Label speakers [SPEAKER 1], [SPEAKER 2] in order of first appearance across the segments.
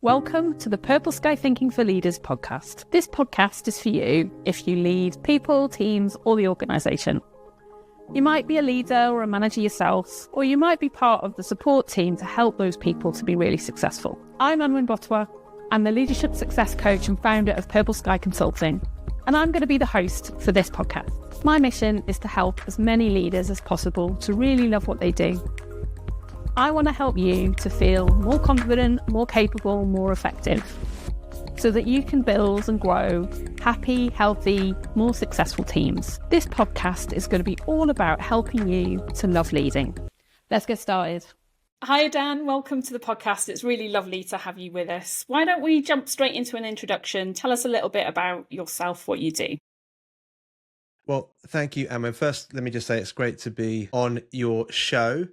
[SPEAKER 1] Welcome to the Purple Sky Thinking for Leaders podcast. This podcast is for you if you lead people, teams, or the organisation. You might be a leader or a manager yourself, or you might be part of the support team to help those people to be really successful. I'm Anwin Botwa. I'm the Leadership Success Coach and founder of Purple Sky Consulting, and I'm going to be the host for this podcast. My mission is to help as many leaders as possible to really love what they do. I want to help you to feel more confident, more capable, more effective, so that you can build and grow happy, healthy, more successful teams. This podcast is going to be all about helping you to love leading. Let's get started. Hi, Dan. Welcome to the podcast. It's really lovely to have you with us. Why don't we jump straight into an introduction? Tell us a little bit about yourself, what you do.
[SPEAKER 2] Well, thank you, Emma. First, let me just say it's great to be on your show.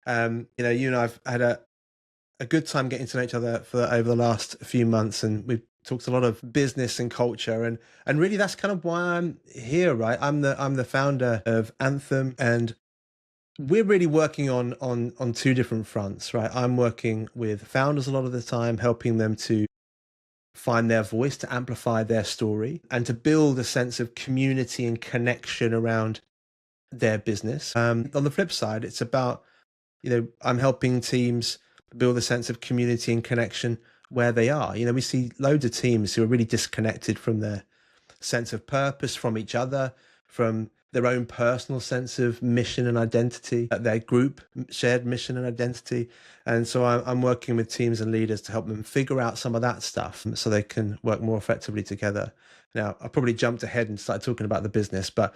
[SPEAKER 2] You and I've had a good time getting to know each other for over the last few months, and we've talked a lot of business and culture, and really that's kind of why I'm here, right? I'm the founder of Anthem, and we're really working on two different fronts, right? I'm working with founders a lot of the time, helping them to find their voice, to amplify their story, and to build a sense of community and connection around their business. On the flip side, it's about I'm helping teams build a sense of community and connection where they are. We see loads of teams who are really disconnected from their sense of purpose, from each other, from their own personal sense of mission and identity, their group shared mission and identity. And so I'm working with teams and leaders to help them figure out some of that stuff so they can work more effectively together. Now, I probably jumped ahead and started talking about the business, but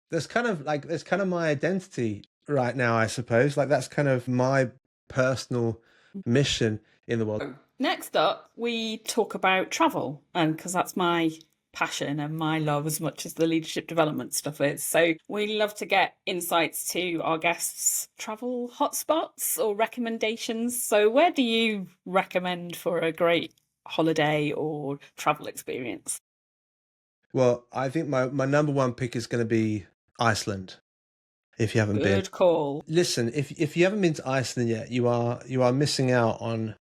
[SPEAKER 2] there's kind of my identity right now, I suppose. Like that's kind of my personal mission in the world.
[SPEAKER 1] Next up, we talk about travel, and because that's my passion and my love as much as the leadership development stuff is. So we love to get insights to our guests' travel hotspots or recommendations. So where do you recommend for a great holiday or travel experience?
[SPEAKER 2] Well, I think my number one pick is going to be Iceland. If you haven't been.
[SPEAKER 1] Good call.
[SPEAKER 2] Listen, if you haven't been to Iceland yet, you are missing out on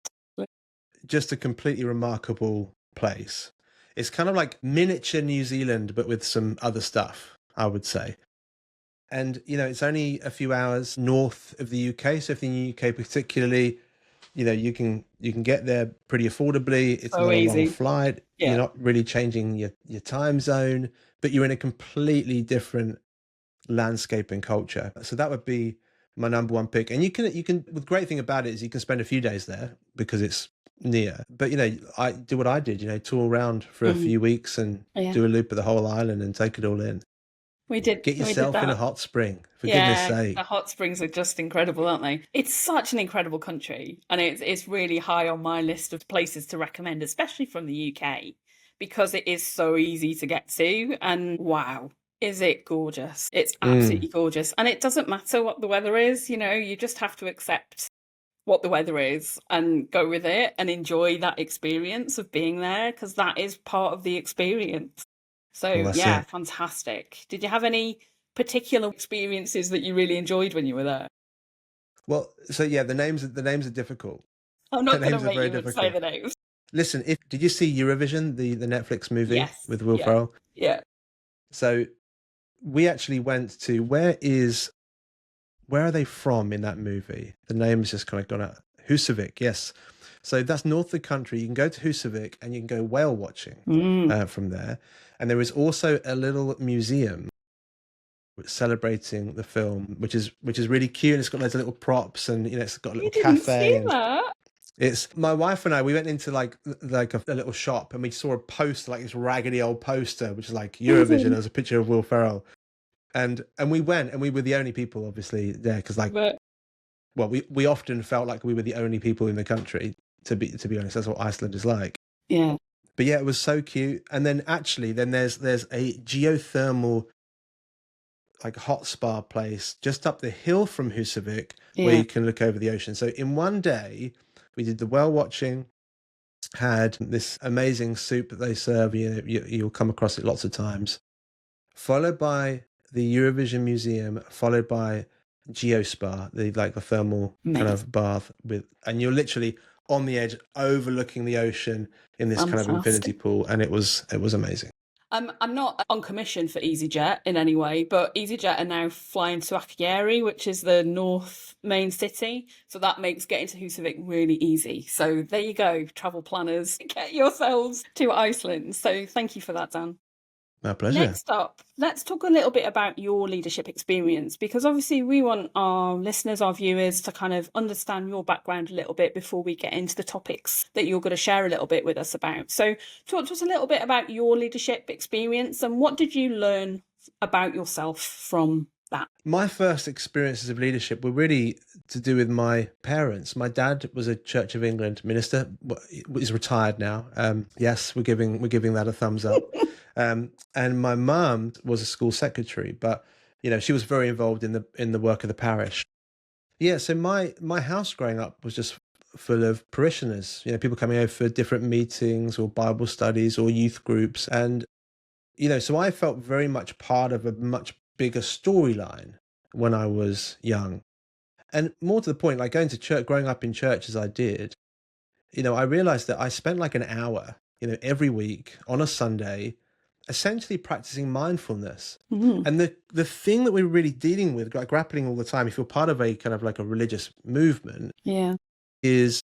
[SPEAKER 2] just a completely remarkable place. It's kind of like miniature New Zealand, but with some other stuff, I would say. And, it's only a few hours north of the UK. So if in the UK particularly, you can get there pretty affordably. It's not a long flight. Yeah. You're not really changing your time zone, but you're in a completely different landscape and culture. So that would be my number one pick. And you can the great thing about it is you can spend a few days there because it's near. But I do what I did, tour around for a few weeks and do a loop of the whole island and take it all in.
[SPEAKER 1] We did.
[SPEAKER 2] Get yourself in a hot spring, for goodness sake.
[SPEAKER 1] The hot springs are just incredible, aren't they? It's such an incredible country, and it's really high on my list of places to recommend, especially from the UK, because it is so easy to get to. And wow, is it gorgeous? It's absolutely gorgeous. And it doesn't matter what the weather is, you just have to accept what the weather is and go with it and enjoy that experience of being there, because that is part of the experience. So fantastic. Did you have any particular experiences that you really enjoyed when you were there?
[SPEAKER 2] Well, so the names are difficult.
[SPEAKER 1] I'm not going to make you say the names.
[SPEAKER 2] Listen, did you see Eurovision, the Netflix movie with Will Ferrell?
[SPEAKER 1] Yeah.
[SPEAKER 2] So we actually went to where are they from in that movie? The name's just kind of gone out. Husavik, yes. So that's north of the country. You can go to Husavik and you can go whale watching from there. And there is also a little museum celebrating the film, which is really cute. It's got loads of little props and it's got a little cafe. It's my wife and I. We went into like a little shop and we saw a poster, like this raggedy old poster, which is like Eurovision. There was a picture of Will Ferrell, and we went and we were the only people, obviously, there because we often felt like we were the only people in the country. To be honest, that's what Iceland is like.
[SPEAKER 1] Yeah.
[SPEAKER 2] But it was so cute. And then there's a geothermal like hot spa place just up the hill from Husavik where you can look over the ocean. So in one day, we did the whale watching, had this amazing soup that they serve. You'll come across it lots of times, followed by the Eurovision Museum, followed by Geospa, the thermal kind of bath and you're literally on the edge, overlooking the ocean in this kind of infinity pool, and it was amazing.
[SPEAKER 1] I'm not on commission for EasyJet in any way, but EasyJet are now flying to Akureyri, which is the north main city. So that makes getting to Husavik really easy. So there you go, travel planners, get yourselves to Iceland. So thank you for that, Dan.
[SPEAKER 2] My pleasure.
[SPEAKER 1] Next up, let's talk a little bit about your leadership experience, because obviously we want our listeners, our viewers, to kind of understand your background a little bit before we get into the topics that you're going to share a little bit with us about. So talk to us a little bit about your leadership experience and what did you learn about yourself from that?
[SPEAKER 2] My first experiences of leadership were really to do with my parents. My dad was a Church of England minister. He's retired now. Yes, we're giving that a thumbs up. And my mum was a school secretary, but she was very involved in the work of the parish. Yeah, so my house growing up was just full of parishioners. People coming over for different meetings or Bible studies or youth groups, and so I felt very much part of a much bigger storyline when I was young. And more to the point, like going to church, growing up in church as I did, I realized that I spent like an hour, every week on a Sunday, essentially practicing mindfulness.
[SPEAKER 1] Mm-hmm.
[SPEAKER 2] And the thing that we're really dealing with, like grappling all the time, if you're part of a kind of like a religious movement, is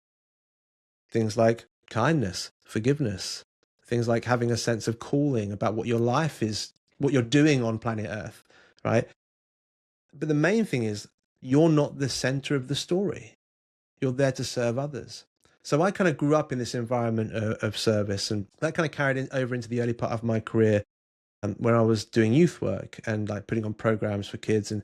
[SPEAKER 2] things like kindness, forgiveness, things like having a sense of calling about what your life is, what you're doing on planet Earth, right? But the main thing is you're not the center of the story. You're there to serve others. So I kind of grew up in this environment of service, and that kind of carried over into the early part of my career, where I was doing youth work and like putting on programs for kids, and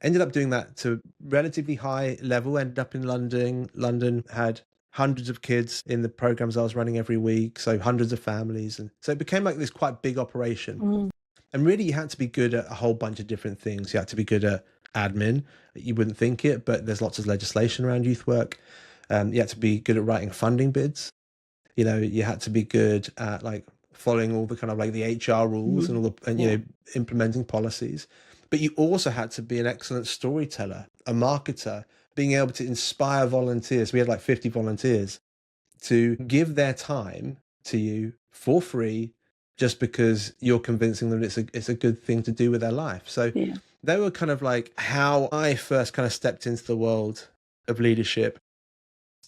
[SPEAKER 2] ended up doing that to relatively high level. Ended up in London. London had hundreds of kids in the programs I was running every week, so hundreds of families, and so it became like this quite big operation. And really, you had to be good at a whole bunch of different things. You had to be good at admin. You wouldn't think it, but there's lots of legislation around youth work. You had to be good at writing funding bids. You had to be good at like following all the kind of like the HR rules and all the implementing policies. But you also had to be an excellent storyteller, a marketer, being able to inspire volunteers. We had like 50 volunteers to give their time to you for free, just because you're convincing them it's a good thing to do with their life. So they were kind of like how I first kind of stepped into the world of leadership.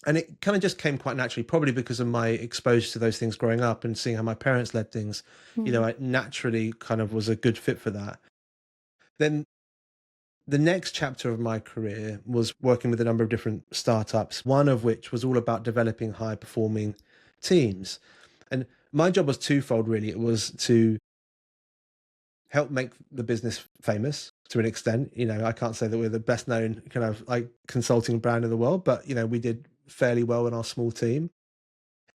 [SPEAKER 2] And it kind of just came quite naturally, probably because of my exposure to those things growing up and seeing how my parents led things. I naturally kind of was a good fit for that. Then the next chapter of my career was working with a number of different startups, one of which was all about developing high-performing teams. And my job was twofold, really. It was to help make the business famous to an extent. I can't say that we're the best known kind of like consulting brand in the world, but, we did fairly well in our small team.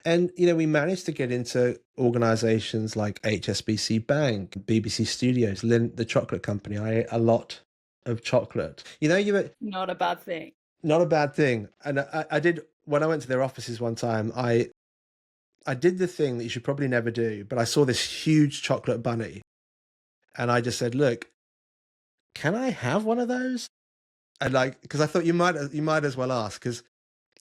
[SPEAKER 2] And, we managed to get into organizations like HSBC Bank, BBC Studios, Lindt, the chocolate company. I ate a lot of chocolate.
[SPEAKER 1] Not a bad thing.
[SPEAKER 2] Not a bad thing. And I did, when I went to their offices one time, I did the thing that you should probably never do, but I saw this huge chocolate bunny. And I just said, look, can I have one of those? And like, because I thought you might as well ask, because,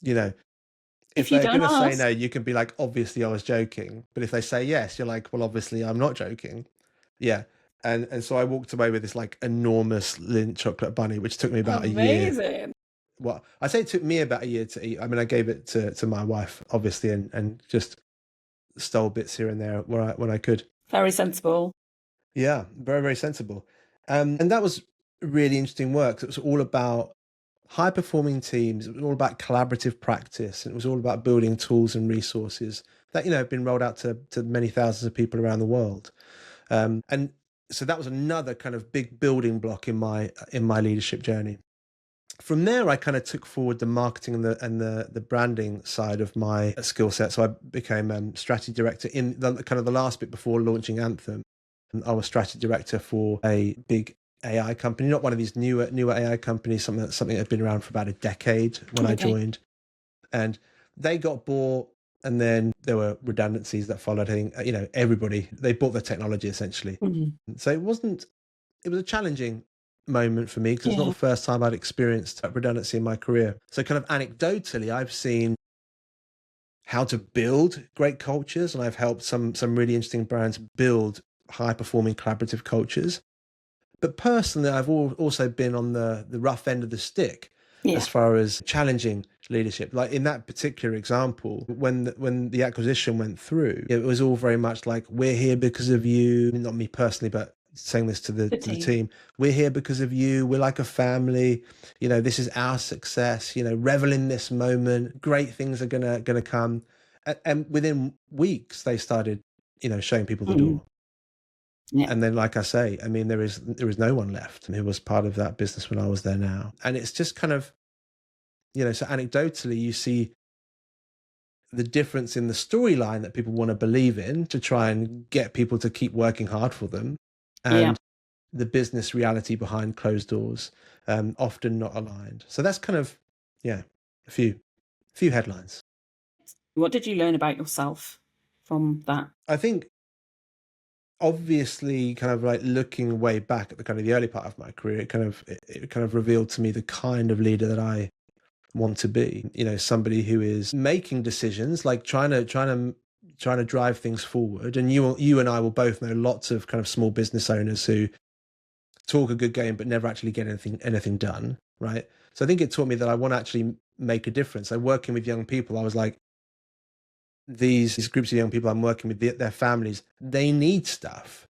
[SPEAKER 2] if they're going to say no, you can be like, obviously I was joking. But if they say yes, you're like, well, obviously I'm not joking. Yeah. And so I walked away with this like enormous Lindt chocolate bunny, which took me about a year.
[SPEAKER 1] Amazing.
[SPEAKER 2] Well, I say it took me about a year to eat. I mean, I gave it to my wife, obviously, and just stole bits here and there when I could.
[SPEAKER 1] Very sensible.
[SPEAKER 2] Yeah, very, very sensible. And that was really interesting work. It was all about high-performing teams. It was all about collaborative practice. And it was all about building tools and resources that, have been rolled out to many thousands of people around the world. And so that was another kind of big building block in my leadership journey. From there, I kind of took forward the marketing and the branding side of my skill set. So I became strategy director in the kind of the last bit before launching Anthem. I was strategy director for a big AI company, not one of these newer AI companies, something that had been around for about a decade when I joined. And they got bought, and then there were redundancies that followed. I think, everybody, they bought the technology essentially. So it was a challenging moment for me, because it's not the first time I'd experienced redundancy in my career. So kind of anecdotally, I've seen how to build great cultures, and I've helped some really interesting brands build high-performing collaborative cultures. But personally, I've also been on the rough end of the stick as far as challenging leadership. Like in that particular example, when the acquisition went through, it was all very much like, we're here because of you. Not me personally, but saying this to the team. We're here because of you. We're like a family. This is our success. Revel in this moment. Great things are gonna come. And within weeks, they started, showing people the door.
[SPEAKER 1] Yeah.
[SPEAKER 2] And then, like I say, I mean, there is no one left who was part of that business when I was there now. And it's just kind of, so anecdotally, you see the difference in the storyline that people want to believe in to try and get people to keep working hard for them, and the business reality behind closed doors, often not aligned. So that's kind of, a few headlines.
[SPEAKER 1] What did you learn about yourself from that?
[SPEAKER 2] I think, obviously, kind of like looking way back at the kind of the early part of my career, it kind of revealed to me the kind of leader that I want to be. Somebody who is making decisions, like trying to drive things forward. And you and I will both know lots of kind of small business owners who talk a good game but never actually get anything done, right? So I think it taught me that I want to actually make a difference. So working with young people, I was like, these groups of young people I'm working with, their families, they need stuff.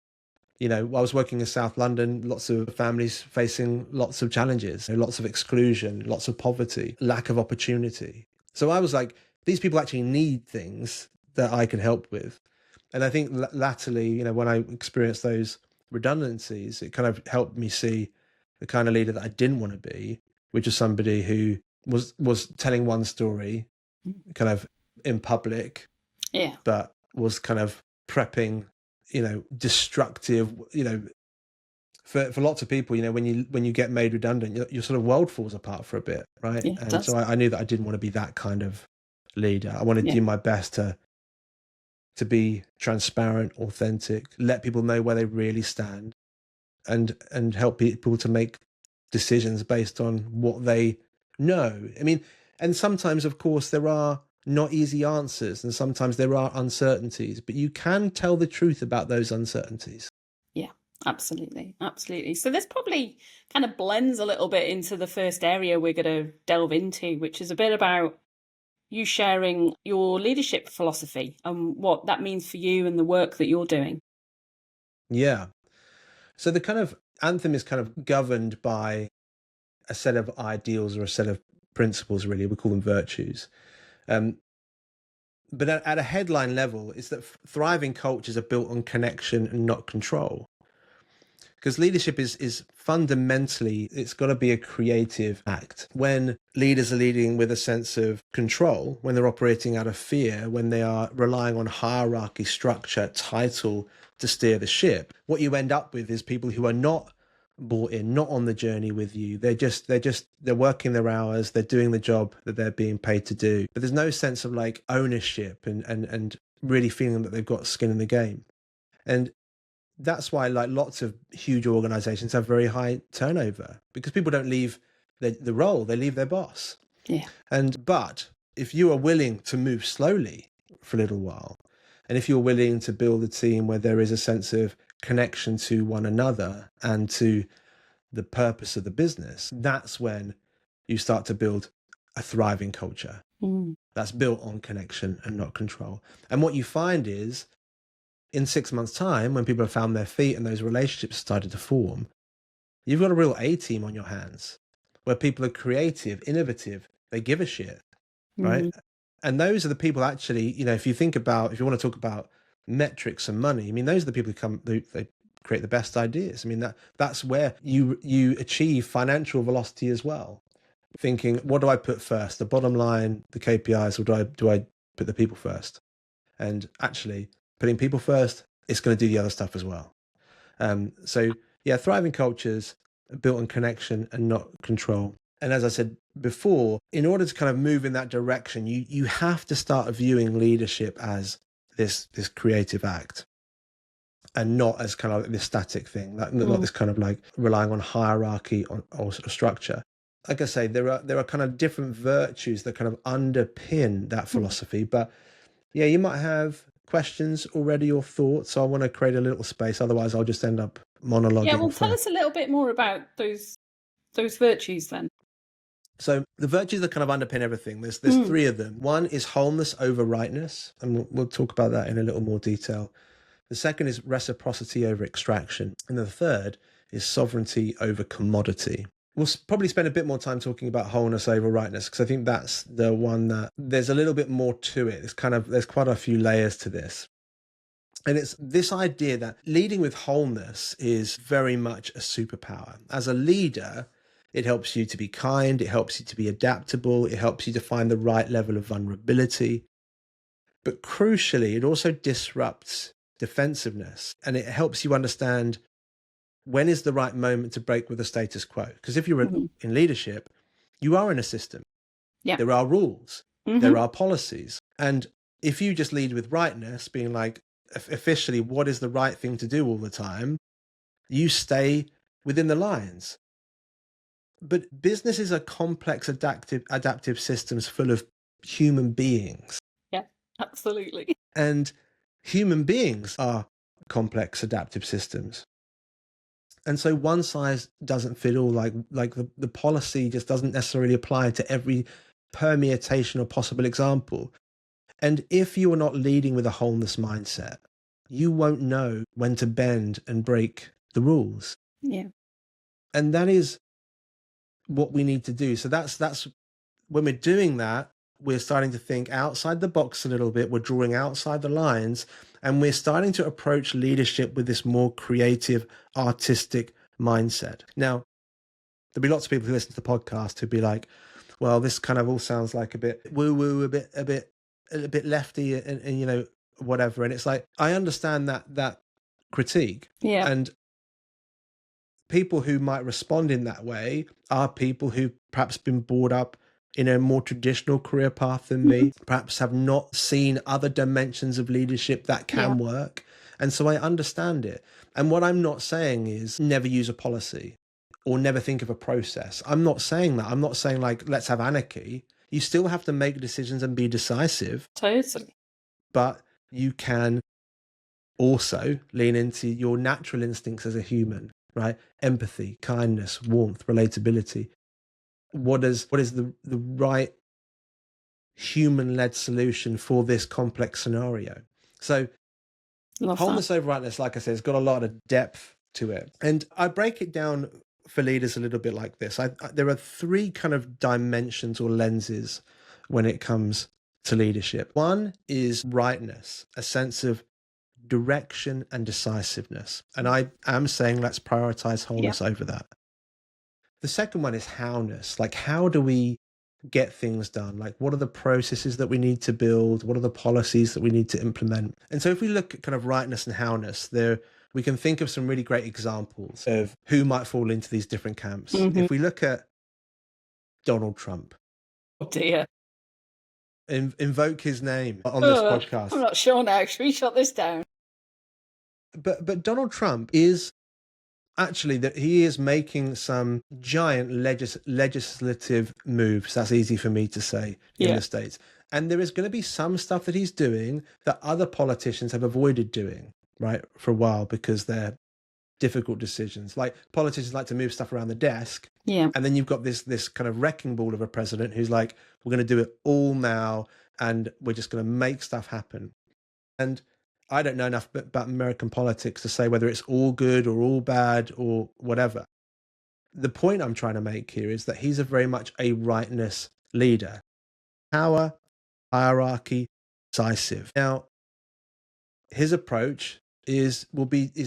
[SPEAKER 2] I was working in South London, lots of families facing lots of challenges, lots of exclusion, lots of poverty, lack of opportunity. So I was like, these people actually need things that I can help with. And I think latterly, when I experienced those redundancies, it kind of helped me see the kind of leader that I didn't want to be, which is somebody who was telling one story kind of in public, but was kind of prepping, destructive, for lots of people, when you get made redundant, your sort of world falls apart for a bit, right? And so I knew that I didn't want to be that kind of leader. I wanted to do my best to be transparent, authentic, let people know where they really stand, and help people to make decisions based on what they know. I mean, and sometimes, of course, there are not easy answers, and sometimes there are uncertainties, but you can tell the truth about those uncertainties.
[SPEAKER 1] Yeah, absolutely. So this probably kind of blends a little bit into the first area we're going to delve into, which is a bit about you sharing your leadership philosophy and what that means for you and the work that you're doing.
[SPEAKER 2] Yeah. So the kind of Anthem is kind of governed by a set of ideals or a set of principles, really. We call them virtues. But at a headline level, it's that thriving cultures are built on connection and not control. Because leadership is fundamentally, it's got to be a creative act. When leaders are leading with a sense of control, when they're operating out of fear, when they are relying on hierarchy, structure, title to steer the ship, what you end up with is people who are not bought in, not on the journey with you. They're working their hours, they're doing the job that they're being paid to do. But there's no sense of like ownership and really feeling that they've got skin in the game. And that's why like lots of huge organizations have very high turnover, because people don't leave the role, they leave their boss. But if you are willing to move slowly for a little while, and if you're willing to build a team where there is a sense of connection to one another and to the purpose of the business, that's when you start to build a thriving culture that's built on connection and not control. And what you find is, in 6 months' time, when people have found their feet and those relationships started to form, you've got a real A-team on your hands, where people are creative, innovative, they give a shit, right? And those are the people actually, if you want to talk about metrics and money, I mean, those are the people they create the best ideas. I mean, that's where you achieve financial velocity as well. Thinking, what do I put first? The bottom line, the KPIs, or do I put the people first? And actually, putting people first, it's going to do the other stuff as well. So yeah, thriving cultures are built on connection and not control. And as I said before, in order to kind of move in that direction, you have to start viewing leadership as this creative act, and not as kind of this static thing, not this kind of like relying on hierarchy or structure. like I say, there are kind of different virtues that kind of underpin that philosophy. But yeah, you might have questions already or thoughts. So I want to create a little space. Otherwise, I'll just end up monologuing.
[SPEAKER 1] Yeah, well, tell us a little bit more about those virtues then.
[SPEAKER 2] So the virtues that kind of underpin everything, there's three of them. One is wholeness over rightness, and we'll talk about that in a little more detail. The second is reciprocity over extraction. And the third is sovereignty over commodity. We'll probably spend a bit more time talking about wholeness over rightness, because I think that's the one that there's a little bit more to it. There's quite a few layers to this. And it's this idea that leading with wholeness is very much a superpower. As a leader, it helps you to be kind, it helps you to be adaptable, it helps you to find the right level of vulnerability. But crucially, it also disrupts defensiveness, and it helps you understand when is the right moment to break with the status quo. Because if you're in leadership, you are in a system.
[SPEAKER 1] Yeah.
[SPEAKER 2] There are rules, there are policies. And if you just lead with rightness, being like, officially, what is the right thing to do all the time, you stay within the lines. But businesses are complex, adaptive systems full of human beings.
[SPEAKER 1] Yeah, absolutely.
[SPEAKER 2] And human beings are complex, adaptive systems. And so one size doesn't fit all. Like the policy just doesn't necessarily apply to every permutation or possible example. And if you are not leading with a wholeness mindset, you won't know when to bend and break the rules.
[SPEAKER 1] Yeah.
[SPEAKER 2] And that is what we need to do. So that's when we're doing that, we're starting to think outside the box a little bit. We're drawing outside the lines, and we're starting to approach leadership with this more creative, artistic mindset. Now, there'll be lots of people who listen to the podcast who'd be like, well, this kind of all sounds like a bit woo-woo, a bit lefty, and you know, whatever. And it's like, I understand that critique.
[SPEAKER 1] Yeah.
[SPEAKER 2] And people who might respond in that way are people who've perhaps been brought up in a more traditional career path than me, perhaps have not seen other dimensions of leadership that can work. And so I understand it. And what I'm not saying is never use a policy or never think of a process. I'm not saying that. I'm not saying like, let's have anarchy. You still have to make decisions and be decisive.
[SPEAKER 1] Totally.
[SPEAKER 2] But you can also lean into your natural instincts as a human, right? Empathy, kindness, warmth, relatability. What is the right human-led solution for this complex scenario? So wholeness over rightness, like I said, has got a lot of depth to it. And I break it down for leaders a little bit like this. There are three kind of dimensions or lenses when it comes to leadership. One is rightness, a sense of direction and decisiveness. And I am saying let's prioritize wholeness over that. The second one is howness. Like, how do we get things done? Like, what are the processes that we need to build? What are the policies that we need to implement? And so if we look at kind of rightness and howness, we can think of some really great examples of who might fall into these different camps. If we look at Donald Trump.
[SPEAKER 1] Oh dear.
[SPEAKER 2] Invoke his name on this podcast.
[SPEAKER 1] I'm not sure now. Should we shut this down?
[SPEAKER 2] But Donald Trump is actually that he is making some giant legislative moves. That's easy for me to say in the States. And there is going to be some stuff that he's doing that other politicians have avoided doing, right, for a while because they're difficult decisions. Like politicians like to move stuff around the desk. Yeah. And then you've got this kind of wrecking ball of a president who's like, we're going to do it all now and we're just going to make stuff happen. And I don't know enough about American politics to say whether it's all good or all bad or whatever. The point I'm trying to make here is that he's very much a rightness leader. Power, hierarchy, decisive. Now, his approach is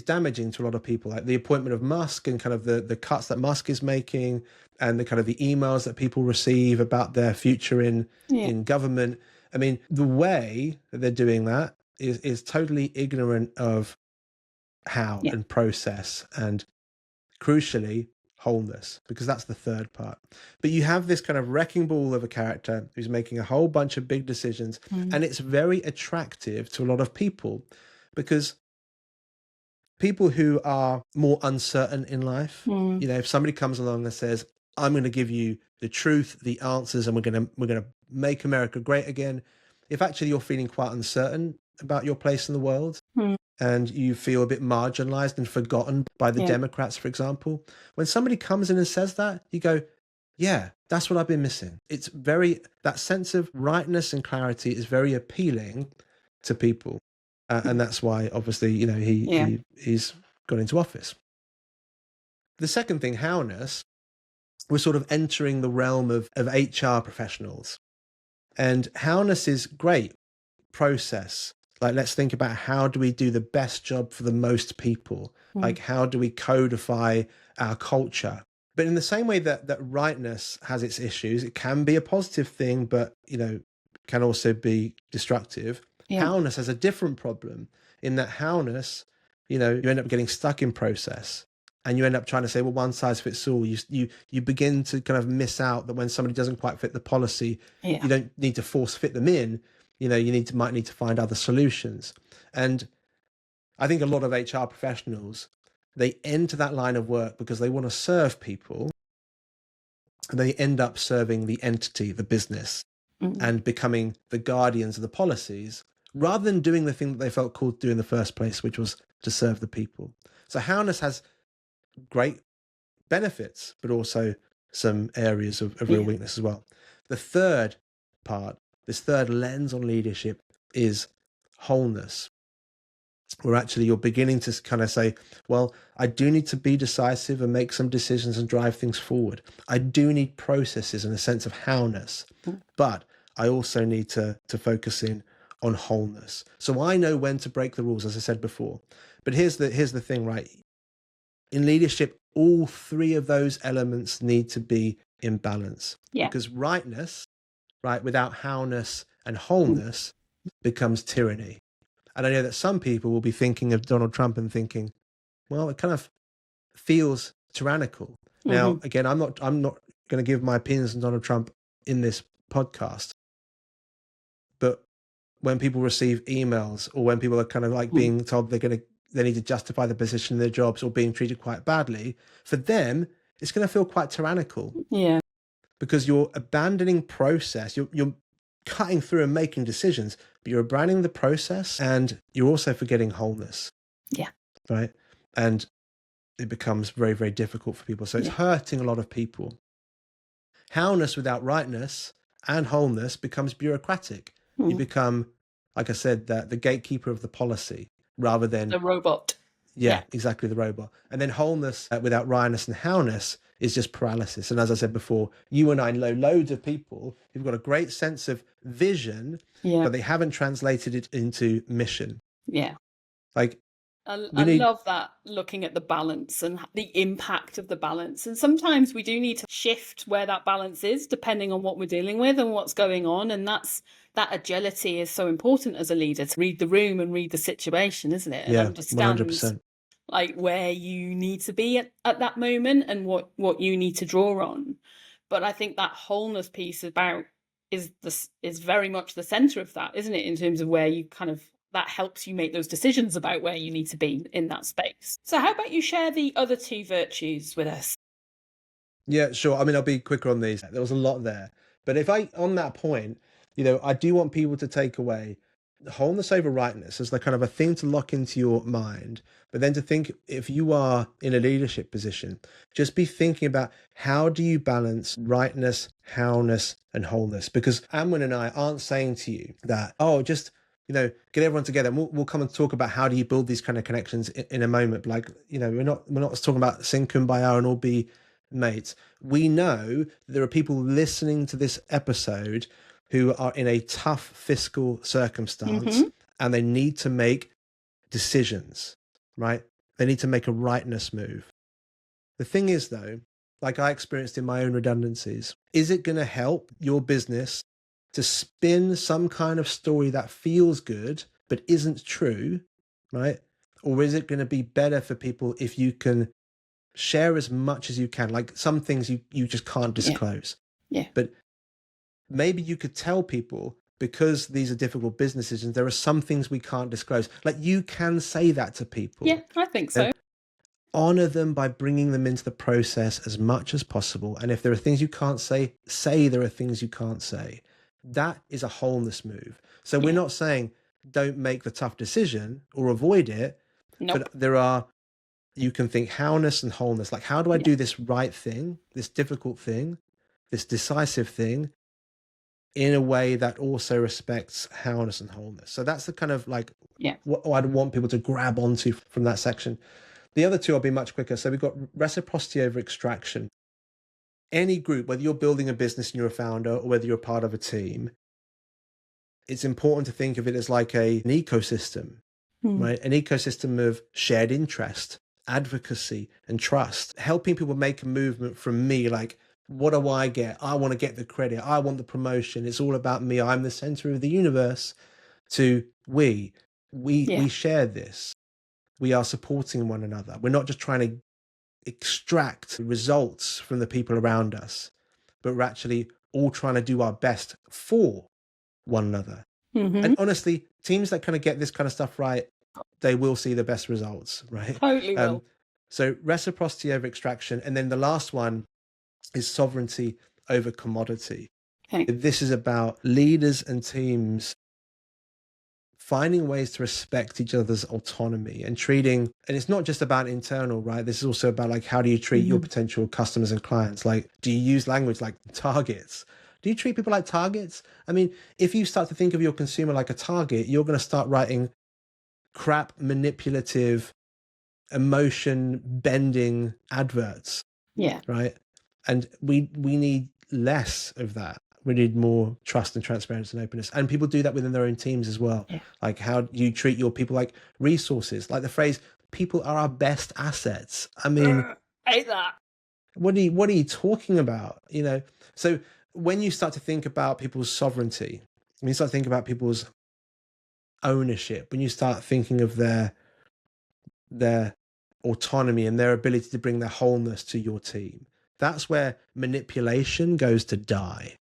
[SPEAKER 2] damaging to a lot of people, like the appointment of Musk and kind of the cuts that Musk is making and the kind of the emails that people receive about their future in government. I mean, the way that they're doing that is totally ignorant of how and process and crucially wholeness, because that's the third part. But you have this kind of wrecking ball of a character who's making a whole bunch of big decisions and it's very attractive to a lot of people because people who are more uncertain in life, you know, if somebody comes along and says, I'm going to give you the truth, the answers, and we're gonna make America great again. If actually you're feeling quite uncertain about your place in the world, and you feel a bit marginalized and forgotten by the Democrats, for example, when somebody comes in and says that, you go, yeah, that's what I've been missing. It's that sense of rightness and clarity is very appealing to people. And that's why, obviously, he's gone into office. The second thing, Wholeness, we're sort of entering the realm of HR professionals. And Wholeness is great process. Like, let's think about how do we do the best job for the most people? Like, how do we codify our culture? But in the same way that rightness has its issues, it can be a positive thing, but, can also be destructive. Wholeness has a different problem in that Wholeness, you end up getting stuck in process. And you end up trying to say, well, one size fits all. You begin to kind of miss out that when somebody doesn't quite fit the policy, you don't need to force fit them in. You might need to find other solutions. And I think a lot of HR professionals, they enter that line of work because they want to serve people, and they end up serving the entity, the business, and becoming the guardians of the policies, rather than doing the thing that they felt called to do in the first place, which was to serve the people. So Wholeness has great benefits, but also some areas of real weakness as well. The third part, this third lens on leadership, is wholeness, where actually you're beginning to kind of say, well, I do need to be decisive and make some decisions and drive things forward. I do need processes and a sense of howness, but I also need to focus in on wholeness. So I know when to break the rules, as I said before. But here's the thing, right? In leadership, all three of those elements need to be in balance. Because rightness, right, without howness and wholeness, becomes tyranny. And I know that some people will be thinking of Donald Trump and thinking, well, it kind of feels tyrannical. Now, again, I'm not going to give my opinions on Donald Trump in this podcast. But when people receive emails, or when people are kind of like being told they need to justify the position in their jobs, or being treated quite badly, for them, it's going to feel quite tyrannical.
[SPEAKER 1] Yeah.
[SPEAKER 2] Because you're abandoning process. You're cutting through and making decisions, but you're abandoning the process, and you're also forgetting wholeness.
[SPEAKER 1] Yeah.
[SPEAKER 2] Right. And it becomes very, very difficult for people. So it's hurting a lot of people. Howness without rightness and wholeness becomes bureaucratic. You become, like I said, the gatekeeper of the policy, rather than
[SPEAKER 1] the robot.
[SPEAKER 2] Yeah, exactly, the robot. And then wholeness without rightness and howness is just paralysis. And as I said before, you and I know loads of people who've got a great sense of vision, but they haven't translated it into mission.
[SPEAKER 1] Yeah.
[SPEAKER 2] Like,
[SPEAKER 1] I love that, looking at the balance and the impact of the balance. And sometimes we do need to shift where that balance is, depending on what we're dealing with and what's going on. And that agility is so important as a leader, to read the room and read the situation, isn't it? And understand
[SPEAKER 2] 100%.
[SPEAKER 1] like where you need to be at that moment and what you need to draw on. But I think that wholeness piece is very much the center of that, isn't it? In terms of where you that helps you make those decisions about where you need to be in that space. So how about you share the other two virtues with us?
[SPEAKER 2] Yeah, sure. I mean, I'll be quicker on these. There was a lot there. But on that point, I do want people to take away wholeness over rightness as the kind of a thing to lock into your mind. But then to think, if you are in a leadership position, just be thinking about, how do you balance rightness, howness, and wholeness? Because Amwin and I aren't saying to you that, just get everyone together and we'll come and talk about how do you build these kind of connections in a moment. Like, we're not talking about sing kumbaya and all be mates. We know there are people listening to this episode who are in a tough fiscal circumstance, and they need to make decisions, right? They need to make a rightness move. The thing is, though, like I experienced in my own redundancies, is it going to help your business to spin some kind of story that feels good but isn't true, right? Or is it going to be better for people if you can share as much as you can? Like, some things you just can't disclose.
[SPEAKER 1] Yeah.
[SPEAKER 2] But maybe you could tell people, because these are difficult business decisions, there are some things we can't disclose. Like, you can say that to people.
[SPEAKER 1] Yeah, I think so.
[SPEAKER 2] honor them by bringing them into the process as much as possible. And if there are things you can't say, say there are things you can't say. That is a wholeness move. So we're not saying don't make the tough decision or avoid it,
[SPEAKER 1] Nope.
[SPEAKER 2] but you can think howness and wholeness. Like, how do I do this right thing, this difficult thing, this decisive thing, in a way that also respects howness and wholeness? So that's the kind of like what I'd want people to grab onto from that section. The other two, I'll be much quicker. So we've got reciprocity over extraction. Any group, whether you're building a business and you're a founder or whether you're part of a team, it's important to think of it as like an ecosystem, right? An ecosystem of shared interest, advocacy, and trust, helping people make a movement from me, like, what do I get? I want to get the credit. I want the promotion. It's all about me. I'm the center of the universe. To we share this. We are supporting one another. We're not just trying to extract results from the people around us, but we're actually all trying to do our best for one another. And honestly, teams that kind of get this kind of stuff right, they will see the best results, right?
[SPEAKER 1] Totally will.
[SPEAKER 2] So reciprocity over extraction. And then the last one is sovereignty over commodity.
[SPEAKER 1] Okay.
[SPEAKER 2] This is about leaders and teams finding ways to respect each other's autonomy and treating, and it's not just about internal, right? This is also about like, how do you treat your potential customers and clients? Like, do you use language like targets? Do you treat people like targets? I mean, if you start to think of your consumer like a target, you're going to start writing crap, manipulative, emotion bending adverts.
[SPEAKER 1] Yeah.
[SPEAKER 2] Right. And we need less of that. We need more trust and transparency and openness. And people do that within their own teams as well. Yeah. Like, how do you treat your people like resources? Like the phrase, people are our best assets. I mean,
[SPEAKER 1] I hate that.
[SPEAKER 2] What are you talking about? You know, so when you start to think about people's sovereignty, when you start to think about people's ownership, when you start thinking of their autonomy and their ability to bring their wholeness to your team, that's where manipulation goes to die,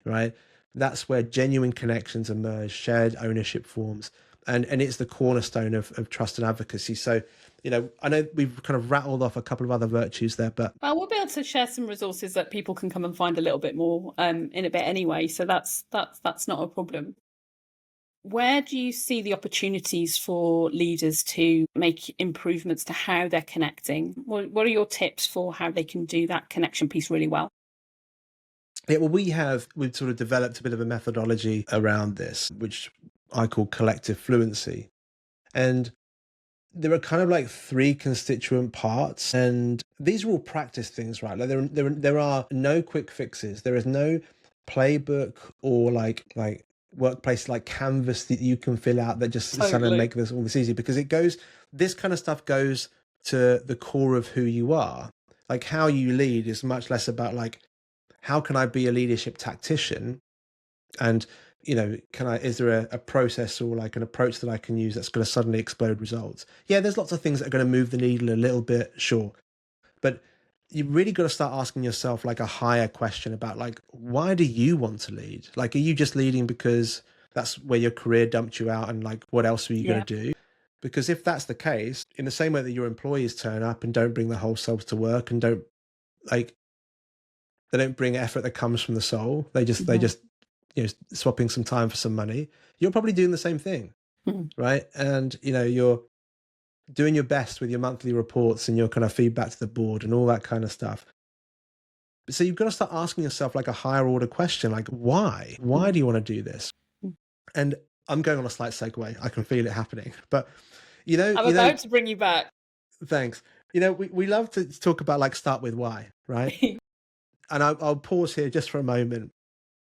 [SPEAKER 2] right? That's where genuine connections emerge, shared ownership forms, and it's the cornerstone of trust and advocacy. So, you know, I know we've kind of rattled off a couple of other virtues there, but
[SPEAKER 1] we'll be able to share some resources that people can come and find a little bit more in a bit anyway. So that's not a problem. Where do you see the opportunities for leaders to make improvements to how they're connecting? What are your tips for how they can do that connection piece really well?
[SPEAKER 2] Yeah, well, we've sort of developed a bit of a methodology around this, which I call collective fluency. And there are kind of like three constituent parts, and these are all practice things, right? Like there are no quick fixes. There is no playbook or like workplace like canvas that you can fill out that just suddenly make all this easy, because this kind of stuff goes to the core of who you are. Like, how you lead is much less about like, how can I be a leadership tactician? And, you know, is there a process or like an approach that I can use that's going to suddenly explode results? Yeah, there's lots of things that are going to move the needle a little bit, sure. But you really got to start asking yourself like a higher question about like, why do you want to lead? Like, are you just leading because that's where your career dumped you out and like, what else were you going to do? Because if that's the case, in the same way that your employees turn up and don't bring their whole selves to work and they don't bring effort that comes from the soul. They just, you know, swapping some time for some money. You're probably doing the same thing, right? And, you know, you're doing your best with your monthly reports and your kind of feedback to the board and all that kind of stuff. So you've got to start asking yourself like a higher order question, like, why? Why do you want to do this? And I'm going on a slight segue. I can feel it happening. But, you know...
[SPEAKER 1] I'm about to bring you back.
[SPEAKER 2] Thanks. You know, we love to talk about like start with why, right? And I'll pause here just for a moment,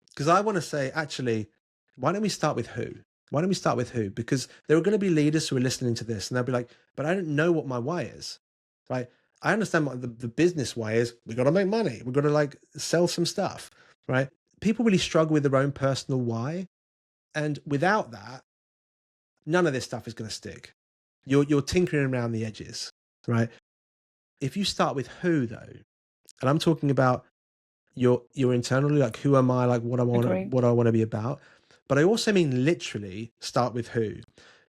[SPEAKER 2] because I want to say, actually, why don't we start with who? Why don't we start with who? Because there are going to be leaders who are listening to this and they'll be like, but I don't know what my why is, right? I understand what the business why is. We've got to make money. We've got to like sell some stuff, right? People really struggle with their own personal why. And without that, none of this stuff is going to stick. You're tinkering around the edges, right? If you start with who though, and I'm talking about your internally, like, who am I, like what I want to be about, but I also mean literally start with who.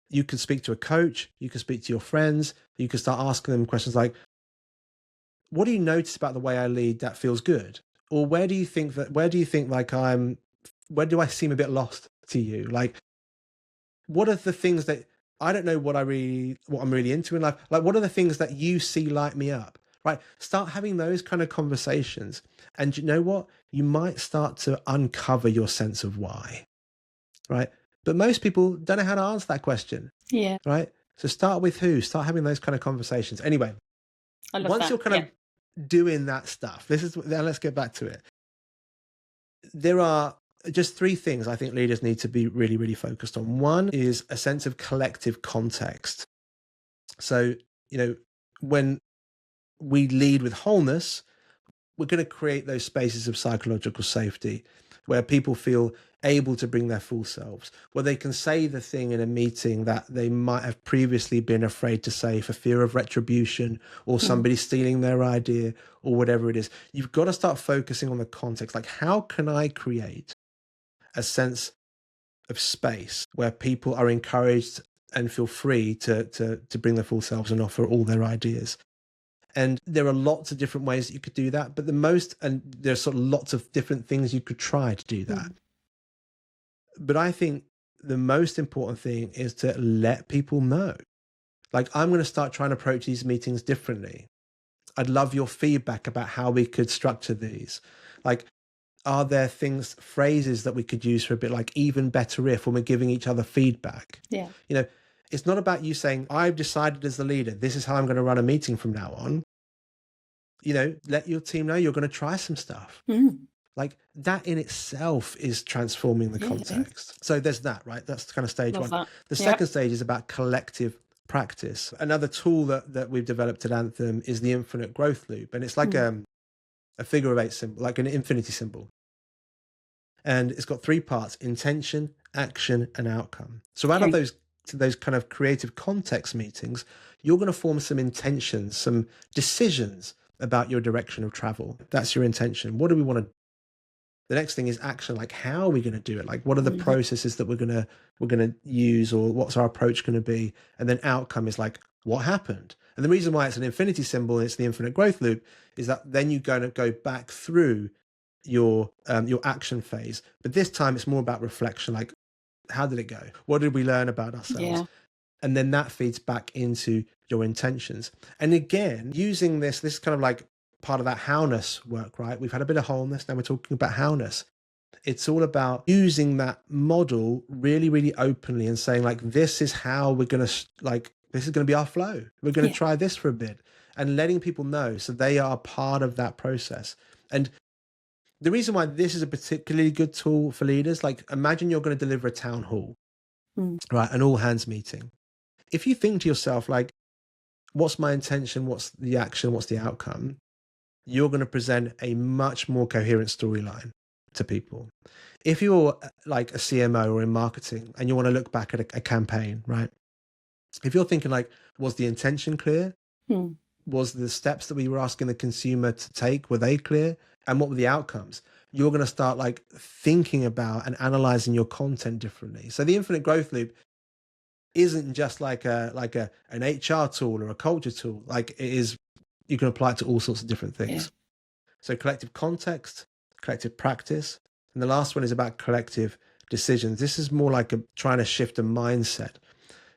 [SPEAKER 2] You could speak to a coach, you could speak to your friends, you could start asking them questions like, what do you notice about the way I lead that feels good? Or where do you think like where do I seem a bit lost to you? Like, what are the things that I don't know what I'm really into in life? Like, what are the things that you see light me up? Right? Start having those kind of conversations. And you know what? You might start to uncover your sense of why. Right? But most people don't know how to answer that question.
[SPEAKER 1] Yeah.
[SPEAKER 2] Right? So start with who? Start having those kind of conversations. Anyway,
[SPEAKER 1] I love
[SPEAKER 2] once
[SPEAKER 1] that.
[SPEAKER 2] you're kind of doing that stuff, then let's get back to it. There are just three things I think leaders need to be really, really focused on. One is a sense of collective context. So, when we lead with wholeness, we're going to create those spaces of psychological safety where people feel able to bring their full selves, where they can say the thing in a meeting that they might have previously been afraid to say for fear of retribution or somebody stealing their idea or whatever it is. You've got to start focusing on the context. Like, how can I create a sense of space where people are encouraged and feel free to bring their full selves and offer all their ideas? And there are lots of different ways that you could do that, but there's sort of lots of different things you could try to do that. But I think the most important thing is to let people know. Like, I'm going to start trying to approach these meetings differently. I'd love your feedback about how we could structure these. Like, are there phrases that we could use for a bit like even better if when we're giving each other feedback?
[SPEAKER 1] Yeah.
[SPEAKER 2] It's not about you saying, I've decided as the leader, this is how I'm going to run a meeting from now on. Let your team know you're going to try some stuff. Like, that in itself is transforming the context. So there's that, right? That's kind of stage
[SPEAKER 1] Love
[SPEAKER 2] one.
[SPEAKER 1] that.
[SPEAKER 2] The second stage is about collective practice. Another tool that we've developed at Anthem is the infinite growth loop. And it's like a figure of eight symbol, like an infinity symbol. And it's got three parts: intention, action, and outcome. So out of those kind of creative context meetings, you're going to form some intentions, some decisions about your direction of travel. That's your intention. What do we want to? The next thing is action. Like, how are we going to do it? Like, what are the processes that we're going to use, or what's our approach going to be? And then outcome is like, what happened? And the reason why it's an infinity symbol and it's the infinite growth loop is that then you're going to go back through your action phase, but this time it's more about reflection. Like, how did it go? What did we learn about ourselves? And then that feeds back into your intentions. And again, using this is kind of like part of that howness work, right? We've had a bit of wholeness, now we're talking about howness. It's all about using that model really, really openly and saying, like, this is how we're going to, like, this is going to be our flow. We're going to try this for a bit, and letting people know so they are part of that process. And the reason why this is a particularly good tool for leaders, like, imagine you're going to deliver a town hall, right? An all hands meeting. If you think to yourself, like, what's my intention? What's the action? What's the outcome? You're going to present a much more coherent storyline to people. If you're like a CMO or in marketing and you want to look back at a campaign, right? If you're thinking, like, was the intention clear? Was the steps that we were asking the consumer to take, were they clear? And what were the outcomes? You're going to start, like, thinking about and analyzing your content differently. So the infinite growth loop isn't just like an HR tool or a culture tool. Like, it is, you can apply it to all sorts of different things. So collective context, collective practice, and the last one is about collective decisions. This is more like trying to shift a mindset,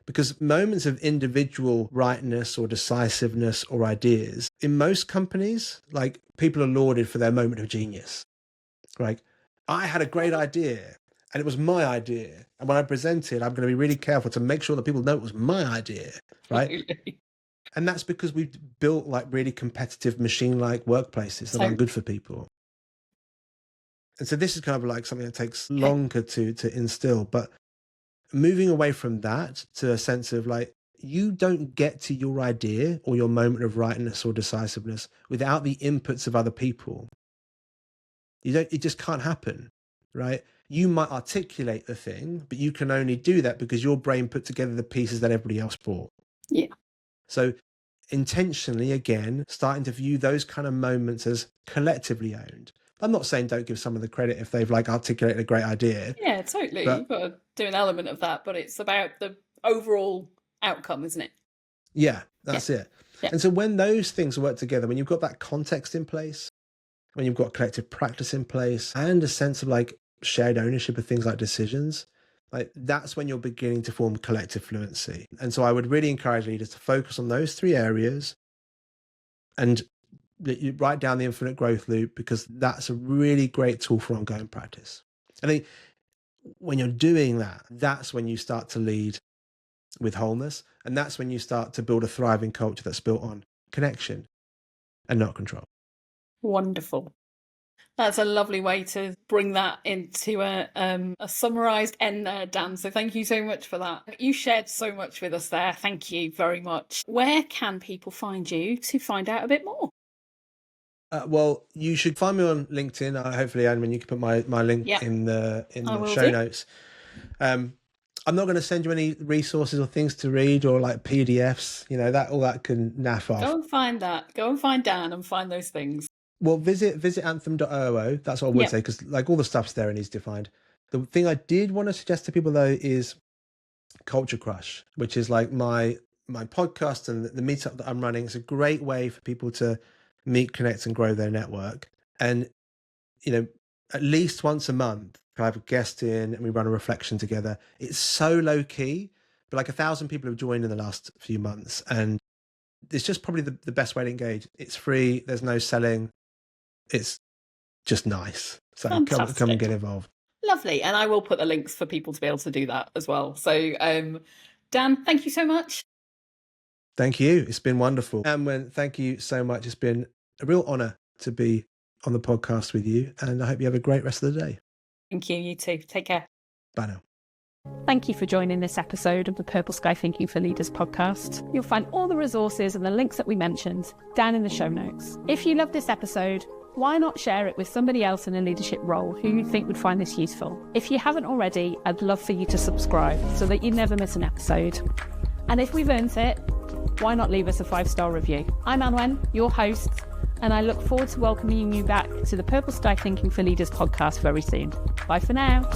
[SPEAKER 2] because moments of individual rightness or decisiveness or ideas, in most companies, like, people are lauded for their moment of genius. Like, I had a great idea and it was my idea. And when I present it, I'm going to be really careful to make sure that people know it was my idea, right? And that's because we've built, like, really competitive machine-like workplaces that aren't good for people. And so this is kind of like something that takes longer to instill, but moving away from that to a sense of, like, you don't get to your idea or your moment of rightness or decisiveness without the inputs of other people. It just can't happen, right? You might articulate the thing, but you can only do that because your brain put together the pieces that everybody else brought. So intentionally, again, starting to view those kind of moments as collectively owned. I'm not saying don't give someone the credit if they've, like, articulated a great idea.
[SPEAKER 1] Yeah, totally. You've got to do an element of that, but it's about the overall outcome, isn't it?
[SPEAKER 2] Yeah, that's it.
[SPEAKER 1] Yeah.
[SPEAKER 2] And so when those things work together, when you've got that context in place, when you've got collective practice in place, and a sense of like shared ownership of things like decisions, like that's when you're beginning to form collective fluency. And so I would really encourage leaders to focus on those 3 areas and you write down the infinite growth loop, because that's a really great tool for ongoing practice. I think when you're doing that, that's when you start to lead with wholeness. And that's when you start to build a thriving culture that's built on connection and not control.
[SPEAKER 1] Wonderful. That's a lovely way to bring that into a summarised end there, Dan. So thank you so much for that. You shared so much with us there. Thank you very much. Where can people find you to find out a bit more?
[SPEAKER 2] Well, you should find me on LinkedIn. Hopefully, Anne, you can put my link in the show notes. I'm not going to send you any resources or things to read or like PDFs. You know, all that can naff off.
[SPEAKER 1] Go and find that. Go and find Dan and find those things.
[SPEAKER 2] Well, visit anthem.oo. That's what I would say, because like all the stuff's there and easy to find. The thing I did want to suggest to people though is Culture Crush, which is like my podcast and the meetup that I'm running. It's a great way for people to meet, connect, and grow their network. And you know, at least once a month, I have a guest in and we run a reflection together. It's so low key, but like 1,000 people have joined in the last few months, and it's just probably the best way to engage. It's free. There's no selling. It's just nice. So come and get involved.
[SPEAKER 1] Lovely. And I will put the links for people to be able to do that as well. So, Dan, thank you so much.
[SPEAKER 2] Thank you. It's been wonderful. And thank you so much. It's been a real honor to be on the podcast with you. And I hope you have a great rest of the day.
[SPEAKER 1] Thank you. You too. Take care.
[SPEAKER 2] Bye now.
[SPEAKER 1] Thank you for joining this episode of the Purple Sky Thinking for Leaders podcast. You'll find all the resources and the links that we mentioned down in the show notes. If you love this episode, why not share it with somebody else in a leadership role who you think would find this useful? If you haven't already, I'd love for you to subscribe so that you never miss an episode. And if we've earned it, why not leave us a 5-star review? I'm Anwen, your host, and I look forward to welcoming you back to the Purple Sky Thinking for Leaders podcast very soon. Bye for now.